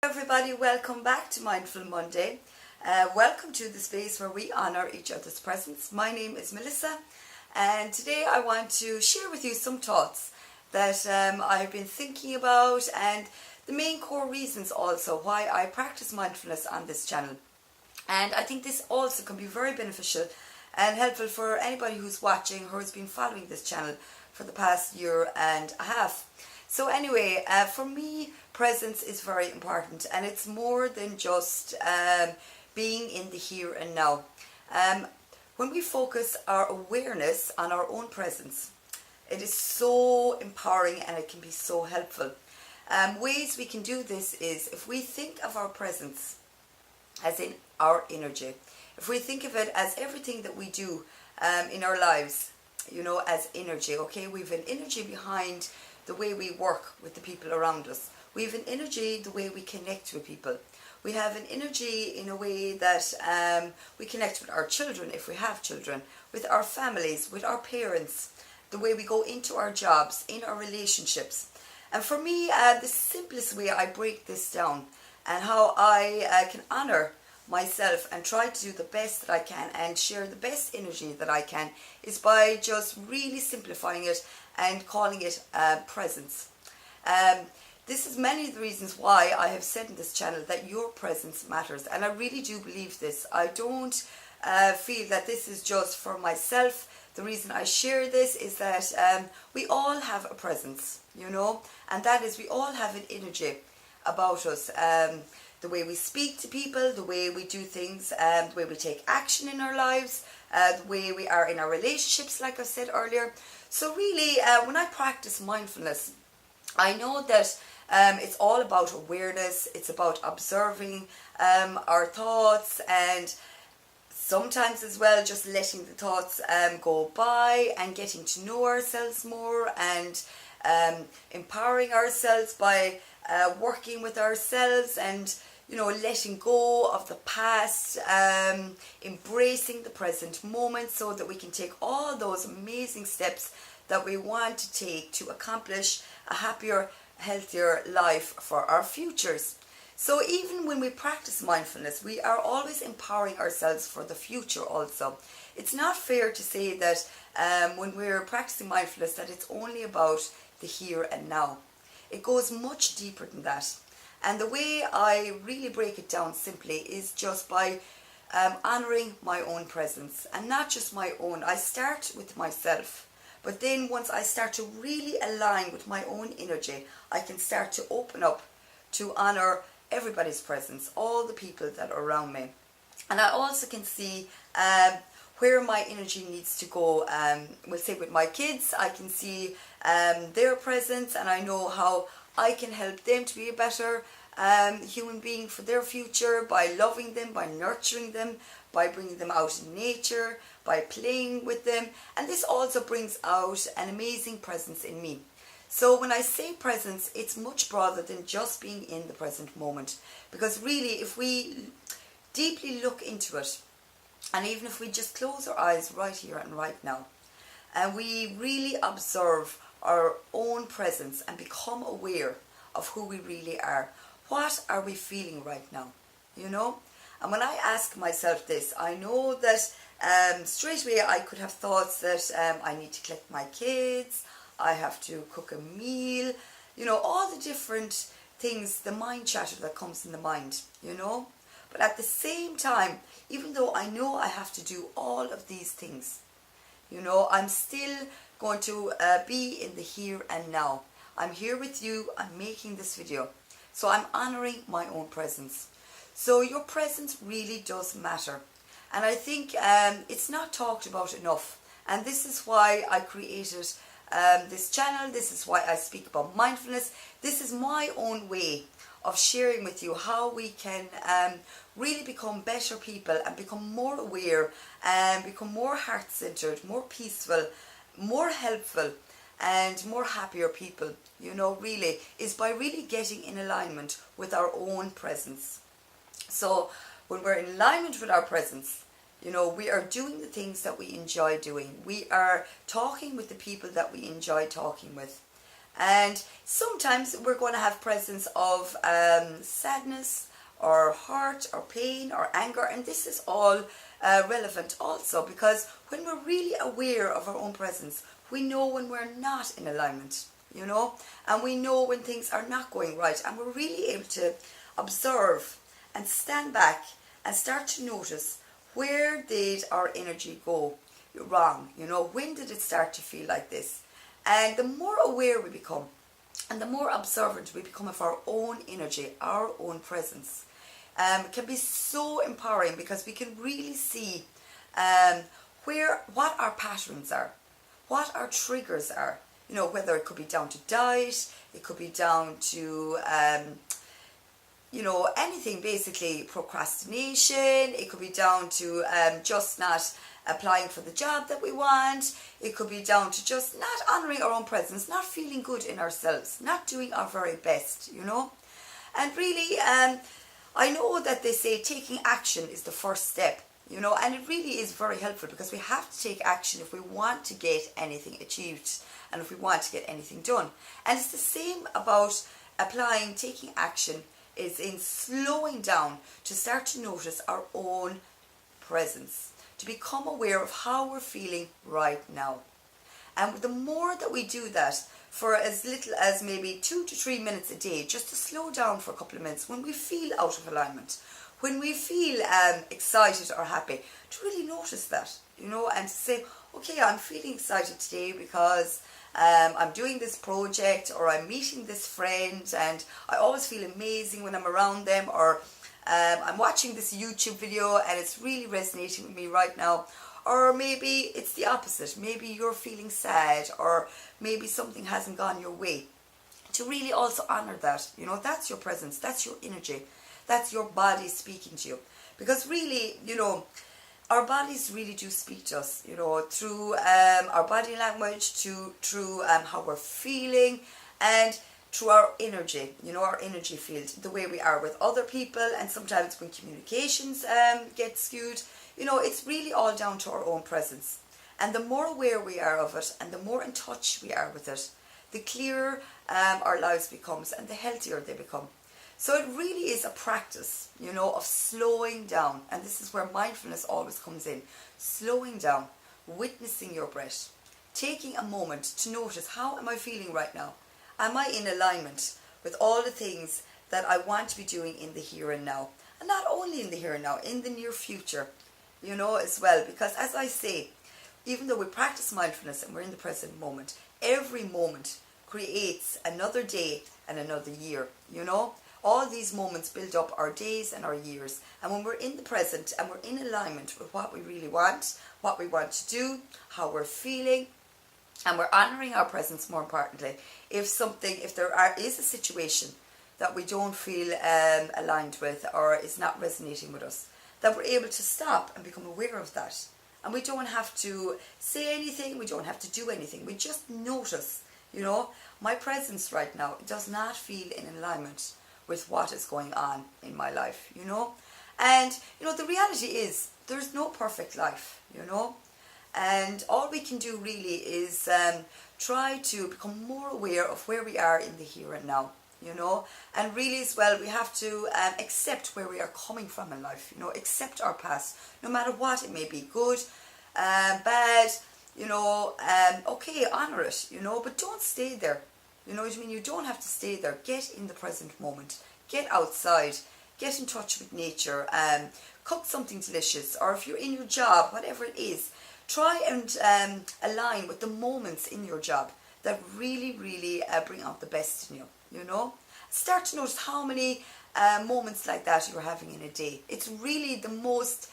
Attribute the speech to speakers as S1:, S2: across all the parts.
S1: Everybody, welcome back to Mindful Monday. Welcome to the space where we honor each other's presence. My name is Melissa, and today I want to share with you some thoughts that I've been thinking about, and the main core reasons also why I practice mindfulness on this channel. And I think this also can be very beneficial and helpful for anybody who's watching or who's been following this channel for the past year and a half. So anyway, for me, presence is very important, and it's more than just being in the here and now. When we focus our awareness on our own presence, it is so empowering and it can be so helpful. Ways we can do this is if we think of our presence as in our energy. If we think of it as everything that we do in our lives, as energy, okay? We've an energy behind the way we work with the people around us. We have an energy the way we connect with people. We have an energy in a way that we connect with our children, if we have children, with our families, with our parents, the way we go into our jobs, in our relationships. And for me, the simplest way I break this down and how I can honor myself and try to do the best that I can and share the best energy that I can is by just really simplifying it and calling it presence. This is many of the reasons why I have said in this channel that your presence matters, and I really do believe this. I don't feel that this is just for myself. The reason I share this is that we all have a presence, and that is we all have an energy about us. The way we speak to people, the way we do things, the way we take action in our lives, the way we are in our relationships, like I said earlier. So really, when I practice mindfulness, I know that it's all about awareness. It's about observing our thoughts, and sometimes as well just letting the thoughts go by and getting to know ourselves more and empowering ourselves by working with ourselves and letting go of the past, embracing the present moment so that we can take all those amazing steps that we want to take to accomplish a happier, healthier life for our futures. So even when we practice mindfulness, we are always empowering ourselves for the future also. It's not fair to say that when we're practicing mindfulness that it's only about the here and now. It goes much deeper than that. And the way I really break it down simply is just by honouring my own presence. And not just my own. I start with myself. But then once I start to really align with my own energy, I can start to open up to honour everybody's presence, all the people that are around me. And I also can see where my energy needs to go. We'll say with my kids, I can see their presence, and I know how I can help them to be a better human being for their future by loving them, by nurturing them, by bringing them out in nature, by playing with them. And this also brings out an amazing presence in me. So when I say presence, it's much broader than just being in the present moment. Because really, if we deeply look into it, and even if we just close our eyes right here and right now, and we really observe our own presence and become aware of who we really are, what are we feeling right now? And when I ask myself this, I know that straight away I could have thoughts that I need to collect my kids, I have to cook a meal, all the different things, the mind chatter that comes in the mind, But at the same time, even though I know I have to do all of these things, I'm still going to be in the here and now. I'm here with you, I'm making this video. So I'm honouring my own presence. So your presence really does matter. And I think it's not talked about enough. And this is why I created this channel. This is why I speak about mindfulness. This is my own way of sharing with you how we can really become better people and become more aware and become more heart-centered, more peaceful, more helpful and more happier people, really, is by really getting in alignment with our own presence. So when we're in alignment with our presence, we are doing the things that we enjoy doing. We are talking with the people that we enjoy talking with. And sometimes we're going to have presence of sadness or hurt or pain or anger, and this is all relevant also, because when we're really aware of our own presence, we know when we're not in alignment, and we know when things are not going right, and we're really able to observe and stand back and start to notice, where did our energy go wrong? When did it start to feel like this? And the more aware we become and the more observant we become of our own energy, our own presence, can be so empowering, because we can really see what our patterns are, what our triggers are. Whether it could be down to diet, it could be down to anything, basically procrastination. It could be down to just not applying for the job that we want. It could be down to just not honouring our own presence, not feeling good in ourselves, not doing our very best, And really, I know that they say taking action is the first step, and it really is very helpful, because we have to take action if we want to get anything achieved and if we want to get anything done. And it's the same about taking action is in slowing down to start to notice our own presence, to become aware of how we're feeling right now. And the more that we do that for as little as maybe 2 to 3 minutes a day, just to slow down for a couple of minutes when we feel out of alignment, when we feel excited or happy, to really notice that, and to say, okay, I'm feeling excited today because I'm doing this project, or I'm meeting this friend, and I always feel amazing when I'm around them, or I'm watching this YouTube video and it's really resonating with me right now. Or maybe it's the opposite. Maybe you're feeling sad, or maybe something hasn't gone your way. To really also honour that, that's your presence, that's your energy, that's your body speaking to you. Because really, our bodies really do speak to us, through our body language, through how we're feeling, and through our energy, our energy field, the way we are with other people. And sometimes when communications get skewed, it's really all down to our own presence. And the more aware we are of it, and the more in touch we are with it, the clearer our lives becomes, and the healthier they become. So it really is a practice, of slowing down. And this is where mindfulness always comes in. Slowing down, witnessing your breath, taking a moment to notice, how am I feeling right now? Am I in alignment with all the things that I want to be doing in the here and now? And not only in the here and now, in the near future, as well. Because as I say, even though we practice mindfulness and we're in the present moment, every moment creates another day and another year, All these moments build up our days and our years. And when we're in the present and we're in alignment with what we really want, what we want to do, how we're feeling, and we're honouring our presence, more importantly, if there is a situation that we don't feel aligned with, or is not resonating with us, that we're able to stop and become aware of that. And we don't have to say anything, we don't have to do anything, we just notice, my presence right now does not feel in alignment with what is going on in my life, And, the reality is, there's no perfect life, And all we can do really is try to become more aware of where we are in the here and now, And really as well, we have to accept where we are coming from in life, accept our past, no matter what it may be, good, bad, okay, honour it, but don't stay there. You know what I mean? You don't have to stay there. Get in the present moment. Get outside. Get in touch with nature. Cook something delicious. Or if you're in your job, whatever it is, try and align with the moments in your job that really, really bring out the best in you, Start to notice how many moments like that you're having in a day. It's really the most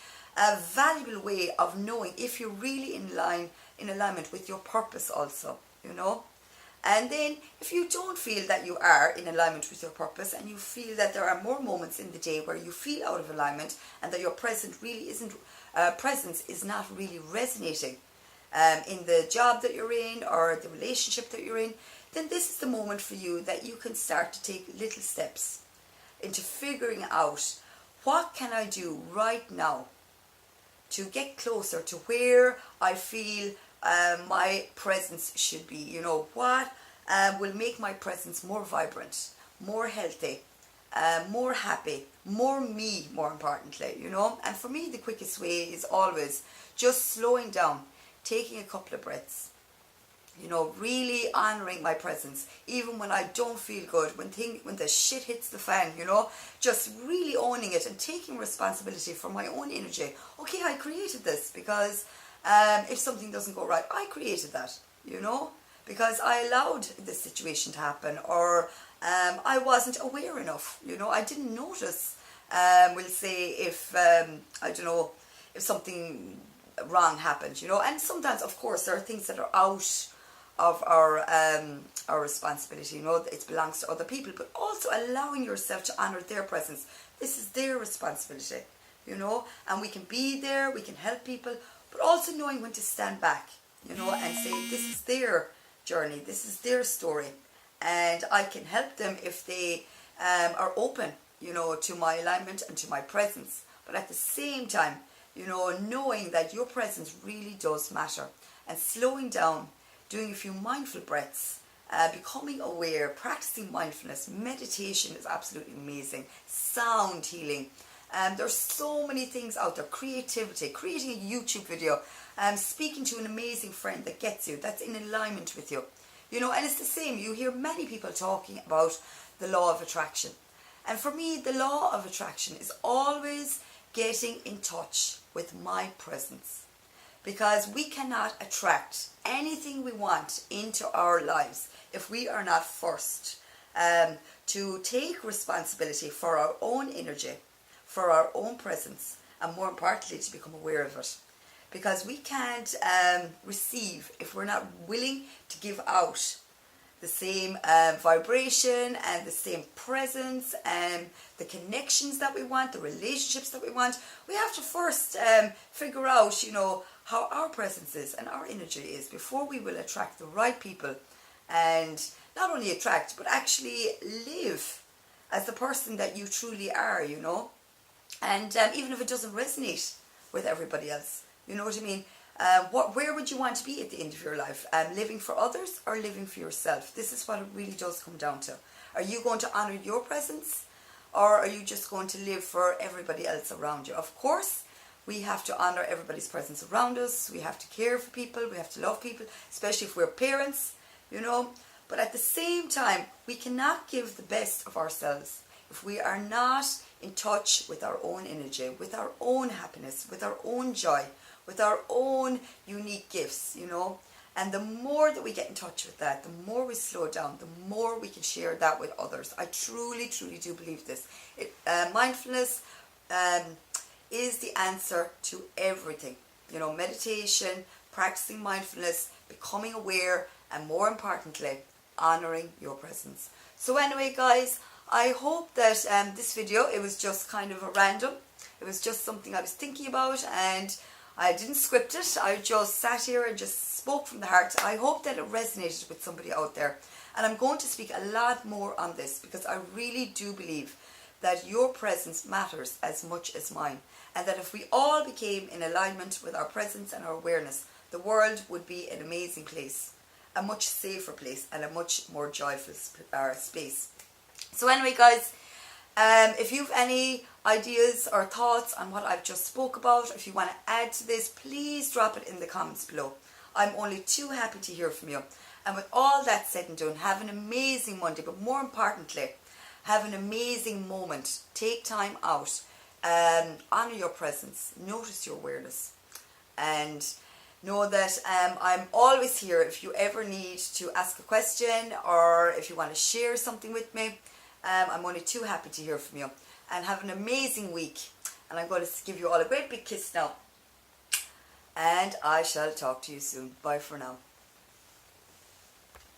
S1: valuable way of knowing if you're really in alignment with your purpose also, And then if you don't feel that you are in alignment with your purpose, and you feel that there are more moments in the day where you feel out of alignment, and that your presence is not really resonating in the job that you're in, or the relationship that you're in, then this is the moment for you that you can start to take little steps into figuring out, what can I do right now to get closer to where I feel my presence should be. What will make my presence more vibrant, more healthy, more happy, more me, more importantly, you know. And for me, the quickest way is always just slowing down, taking a couple of breaths, you know, really honouring my presence, even when I don't feel good, when the shit hits the fan, you know, just really owning it and taking responsibility for my own energy. Okay, I created this because if something doesn't go right, I created that, you know, because I allowed this situation to happen, or I wasn't aware enough, you know, I didn't notice, we'll say, if, I don't know, if something wrong happened, you know. And sometimes, of course, there are things that are out of our responsibility, you know, it belongs to other people, but also allowing yourself to honour their presence. This is their responsibility, you know, and we can be there, we can help people, but also knowing when to stand back, you know, and say this is their journey, this is their story, and I can help them if they are open, you know, to my alignment and to my presence. But at the same time, you know, knowing that your presence really does matter, and slowing down, doing a few mindful breaths, becoming aware, practicing mindfulness, meditation is absolutely amazing, sound healing. There's so many things out there, creativity, creating a YouTube video, speaking to an amazing friend that gets you, that's in alignment with you. You know, and it's the same, you hear many people talking about the law of attraction. And for me, the law of attraction is always getting in touch with my presence. Because we cannot attract anything we want into our lives if we are not first to take responsibility for our own energy, for our own presence, and more importantly, to become aware of it. Because we can't receive if we're not willing to give out the same vibration and the same presence and the connections that we want, the relationships that we want. We have to first figure out, you know, how our presence is and our energy is before we will attract the right people, and not only attract but actually live as the person that you truly are, you know. And even if it doesn't resonate with everybody else, you know what I mean, where would you want to be at the end of your life? Living for others or living for yourself? This is what it really does come down to. Are you going to honour your presence, or are you just going to live for everybody else around you? Of course, we have to honour everybody's presence around us. We have to care for people. We have to love people, especially if we're parents, you know. But at the same time, we cannot give the best of ourselves if we are not in touch with our own energy, with our own happiness, with our own joy, with our own unique gifts, you know. And the more that we get in touch with that, the more we slow down, the more we can share that with others. I truly, truly do believe this. Mindfulness is the answer to everything. You know, meditation, practicing mindfulness, becoming aware, and more importantly, honouring your presence. So anyway, guys, I hope that this video, it was just kind of a random. It was just something I was thinking about, and I didn't script it. I just sat here and just spoke from the heart. I hope that it resonated with somebody out there. And I'm going to speak a lot more on this because I really do believe that your presence matters as much as mine. And that if we all became in alignment with our presence and our awareness, the world would be an amazing place, a much safer place, and a much more joyful space. So anyway, guys, if you've any ideas or thoughts on what I've just spoke about, if you want to add to this, please drop it in the comments below. I'm only too happy to hear from you. And with all that said and done, have an amazing Monday, but more importantly, have an amazing moment. Take time out, honour your presence, notice your awareness, and know that I'm always here if you ever need to ask a question or if you want to share something with me. I'm only too happy to hear from you. And have an amazing week. And I'm going to give you all a great big kiss now. And I shall talk to you soon. Bye for now.